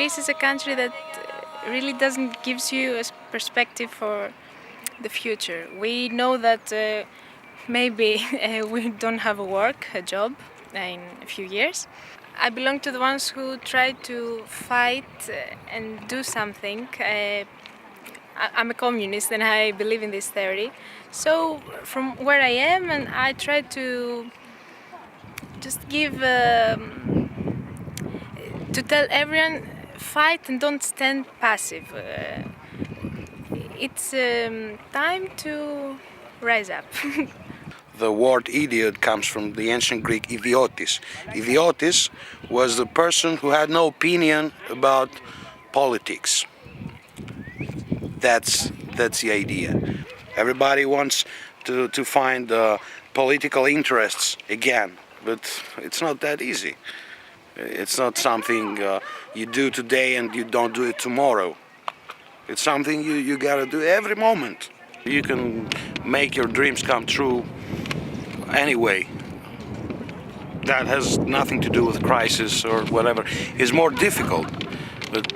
Greece is a country that really doesn't gives you a perspective for the future. We know that maybe we don't have a job in a few years. I belong to the ones who try to fight and do something. I'm a communist and I believe in this theory. So from where I am, and I try to just give to tell everyone, fight and don't stand passive. It's time to rise up. The word idiot comes from the ancient Greek idiotis. Idiotis was the person who had no opinion about politics. That's the idea. Everybody wants to find political interests again, but it's not that easy. It's not something you do today and you don't do it tomorrow. It's something you gotta do every moment. You can make your dreams come true anyway. That has nothing to do with crisis or whatever. It's more difficult, but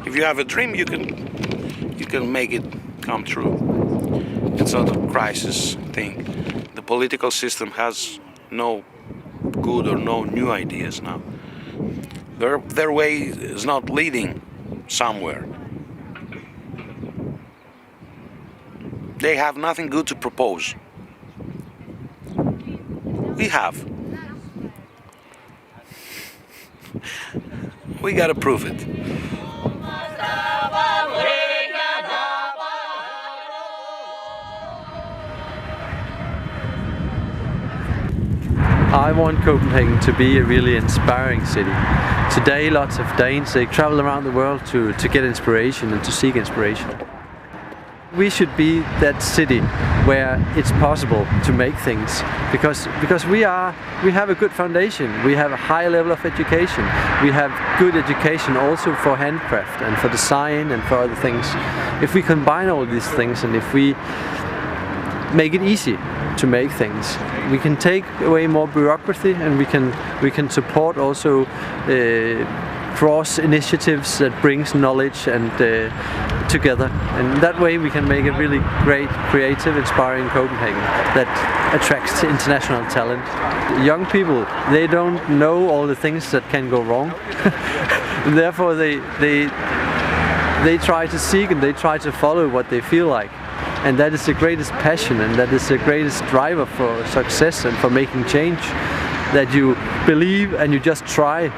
if you have a dream, you can make it come true. It's not a crisis thing. The political system has no good or no new ideas now. Their way is not leading somewhere. They have nothing good to propose. We have. We gotta prove it. I want Copenhagen to be a really inspiring city. Today lots of Danes, they travel around the world to get inspiration and to seek inspiration. We should be that city where it's possible to make things, because we have a good foundation. We have a high level of education. We have good education also for handcraft and for design and for other things. If we combine all these things and if we make it easy to make things, we can take away more bureaucracy, and we can support also cross initiatives that brings knowledge and together, and that way we can make a really great, creative, inspiring Copenhagen that attracts international talent. Young people, they don't know all the things that can go wrong. Therefore they try to seek and they try to follow what they feel like. And that is the greatest passion, and that is the greatest driver for success and for making change. That you believe and you just try.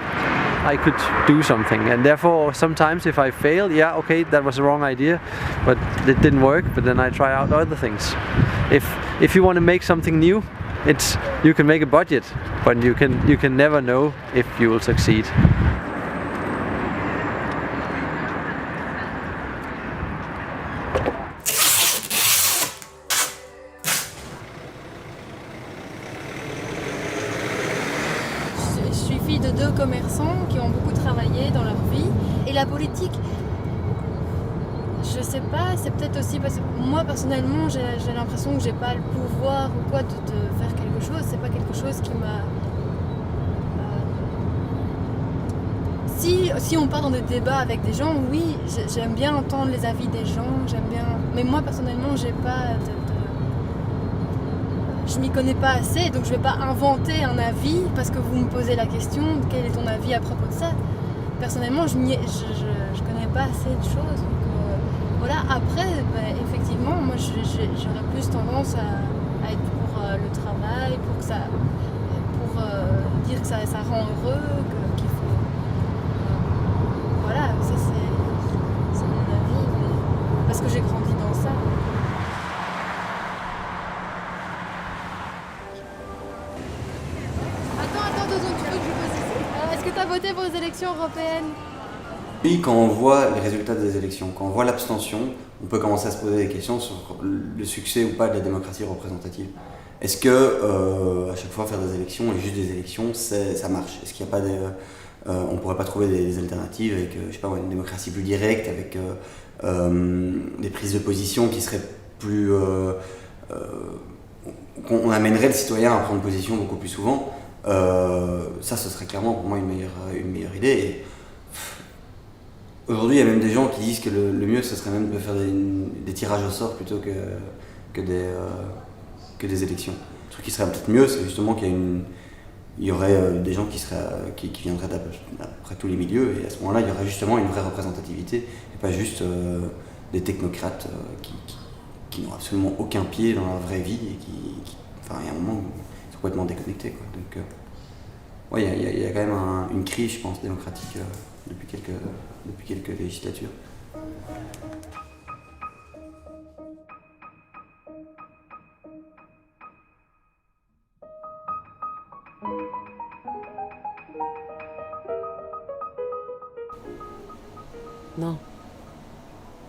I could do something, and therefore sometimes if I fail, yeah, okay, that was a wrong idea, but it didn't work, but then I try out other things. If you want to make something new, you can make a budget, but you can never know if you will succeed. Je suis fille de deux commerçants qui ont beaucoup travaillé dans leur vie. Et la politique, je sais pas, c'est peut-être aussi parce que moi personnellement j'ai l'impression que j'ai pas le pouvoir ou quoi de faire quelque chose. C'est pas quelque chose qui m'a... Si on part dans des débats avec des gens, oui, j'aime bien entendre les avis des gens, j'aime bien... Mais moi personnellement j'ai pas je m'y connais pas assez, donc je vais pas inventer un avis parce que vous me posez la question, quel est ton avis à propos de ça. Personnellement, je connais pas assez de choses. Donc, voilà. Après, effectivement, moi j'aurais plus tendance à être pour le travail, pour dire que ça rend heureux, qu'il faut... voilà, ça c'est mon avis, mais parce que j'ai grandi dans ça. Attends 2 secondes, tu veux que je pose ici? Est-ce que tu as voté pour les élections européennes? Oui, quand on voit les résultats des élections, quand on voit l'abstention, on peut commencer à se poser des questions sur le succès ou pas de la démocratie représentative. Est-ce que à chaque fois faire des élections et juste des élections, ça marche? Est-ce qu'il n'y a pas on pourrait pas trouver des alternatives avec je sais pas, une démocratie plus directe, avec des prises de position qui seraient plus... on amènerait le citoyen à prendre position beaucoup plus souvent. Ça, ce serait clairement pour moi une meilleure idée. Et Aujourd'hui, il y a même des gens qui disent que le mieux, ce serait même de faire des tirages au sort plutôt que des élections. Le truc qui serait peut-être mieux, c'est justement qu'il y aurait des gens qui viendraient d'après tous les milieux, et à ce moment-là, il y aurait justement une vraie représentativité, et pas juste des technocrates qui n'ont absolument aucun pied dans la vraie vie, et enfin, il y a un moment où ils sont complètement déconnectés, quoi. Donc, ouais, il y a quand même une crise, je pense, démocratique depuis quelques législatures. Non,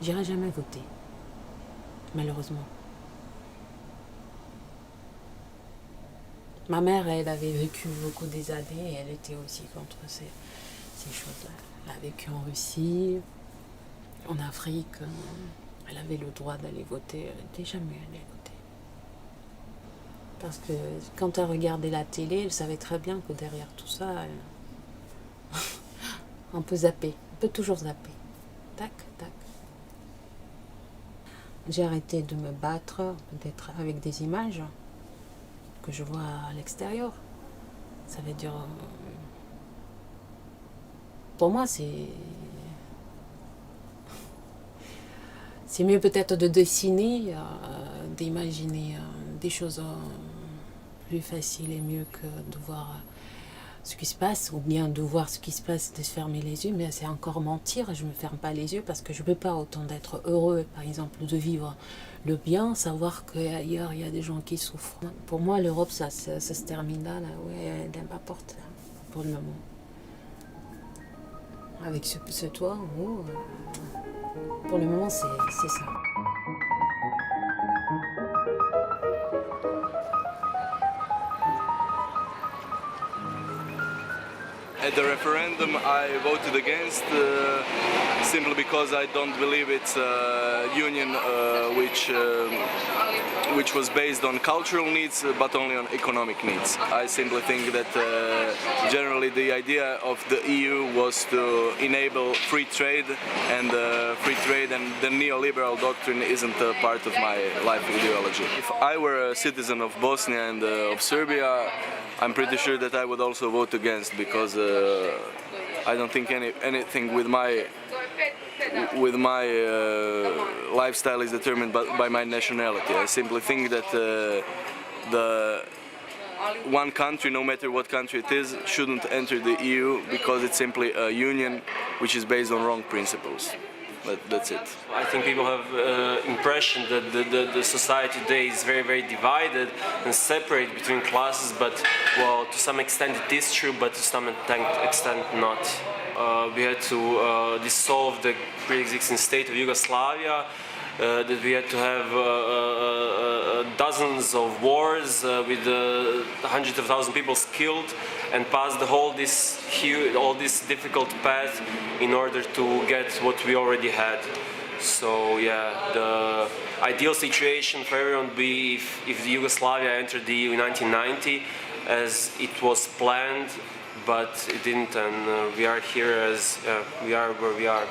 j'irai jamais voter, malheureusement. Ma mère, elle avait vécu beaucoup des années et elle était aussi contre ces choses-là. Elle a vécu en Russie, en Afrique. Elle avait le droit d'aller voter. Elle n'était jamais allée voter. Parce que quand elle regardait la télé, elle savait très bien que derrière tout ça, on peut zapper. On peut toujours zapper. Tac, tac. J'ai arrêté de me battre, peut-être avec des images que je vois à l'extérieur. Ça veut dire... Pour moi, c'est mieux peut-être de dessiner, d'imaginer des choses plus faciles et mieux que de voir ce qui se passe, ou bien de voir ce qui se passe, de se fermer les yeux, mais c'est encore mentir. Je ne me ferme pas les yeux parce que je ne peux pas autant d'être heureux, par exemple, de vivre le bien, savoir qu'ailleurs il y a des gens qui souffrent. Pour moi, l'Europe, ça se termine là ouais, elle m'apporte pour le moment. Avec ce toit en haut, pour le moment, c'est ça. At the referendum, I voted against simply because I don't believe it's a union which was based on cultural needs but only on economic needs. I simply think that generally the idea of the EU was to enable free trade and the neoliberal doctrine isn't a part of my life ideology. If I were a citizen of Bosnia and of Serbia, I'm pretty sure that I would also vote against, because I don't think anything with my lifestyle is determined by my nationality. I simply think that the one country, no matter what country it is, shouldn't enter the EU because it's simply a union which is based on wrong principles. That's it. I think people have impression that the society today is very, very divided and separate between classes, but well, to some extent it is true, but to some extent not. We had to dissolve the pre-existing state of Yugoslavia, that we had to have dozens of wars with hundreds of thousands of people killed, and pass all this difficult path in order to get what we already had. So yeah, the ideal situation for everyone would be if the Yugoslavia entered the EU in 1990, as it was planned, but it didn't, and we are here as we are where we are.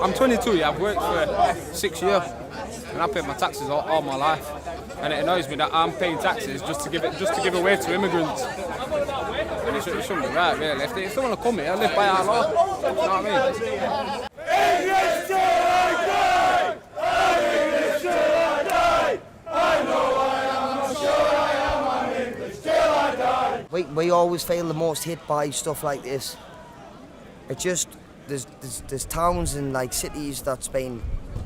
I'm 22, yeah, I've worked for 6 years and I paid my taxes all my life, and it annoys me that I'm paying taxes just to give away to immigrants. And it shouldn't be right, really. If they want to come here, live by our law. You know what I mean? We always feel the most hit by stuff like this. It just there's towns and like cities that's been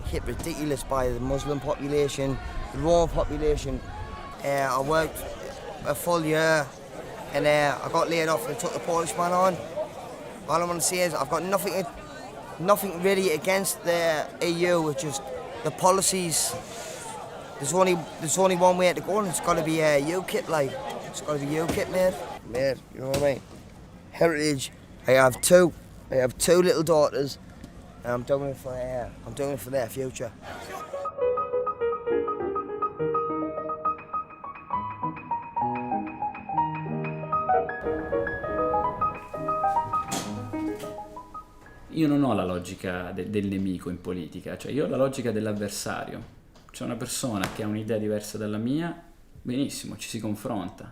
hit ridiculous by the Muslim population, the Roma population. I worked a full year and I got laid off and took the Polish man on. All I want to say is I've got nothing really against the EU. It's just the policies. There's only one way to go, and it's got to be UKIP. Like it's got to be UKIP, mate. You know what I mean? Heritage. I have two little daughters, and I'm doing it for their future. Io non ho la logica del nemico in politica, cioè io ho la logica dell'avversario. C'è una persona che ha un'idea diversa dalla mia, benissimo, ci si confronta,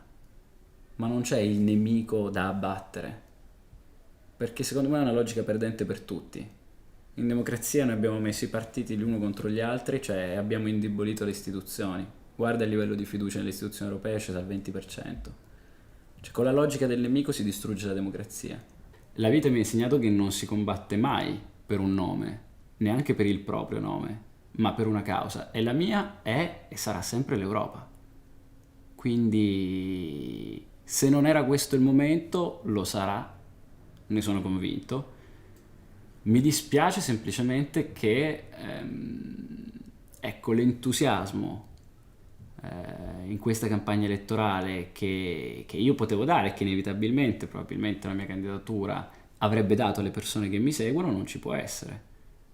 ma non c'è il nemico da abbattere, perché secondo me è una logica perdente per tutti. In democrazia noi abbiamo messo i partiti gli uno contro gli altri, cioè abbiamo indebolito le istituzioni. Guarda il livello di fiducia nelle istituzioni europee, c'è al 20%. Cioè, con la logica del nemico si distrugge la democrazia. La vita mi ha insegnato che non si combatte mai per un nome, neanche per il proprio nome, ma per una causa. E la mia è e sarà sempre l'Europa. Quindi, se non era questo il momento, lo sarà, ne sono convinto. Mi dispiace semplicemente che, ecco, l'entusiasmo in questa campagna elettorale che io potevo dare, che inevitabilmente, probabilmente la mia candidatura avrebbe dato alle persone che mi seguono, non ci può essere.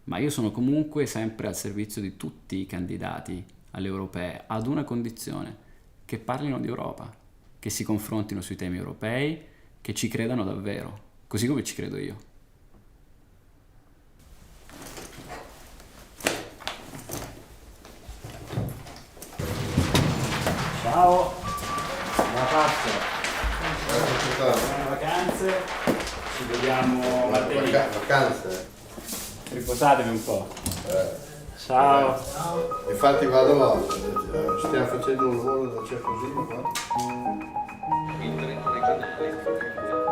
Ma io sono comunque sempre al servizio di tutti i candidati alle europee, ad una condizione: che parlino di Europa, che si confrontino sui temi europei, che ci credano davvero, così come ci credo io. Ciao, buona Pasqua, buone vacanze, ci vediamo martedì. Vacanze? Riposatevi un po'. Ciao. Infatti vado, stiamo facendo un lavoro da cercosino qua. Interregionale.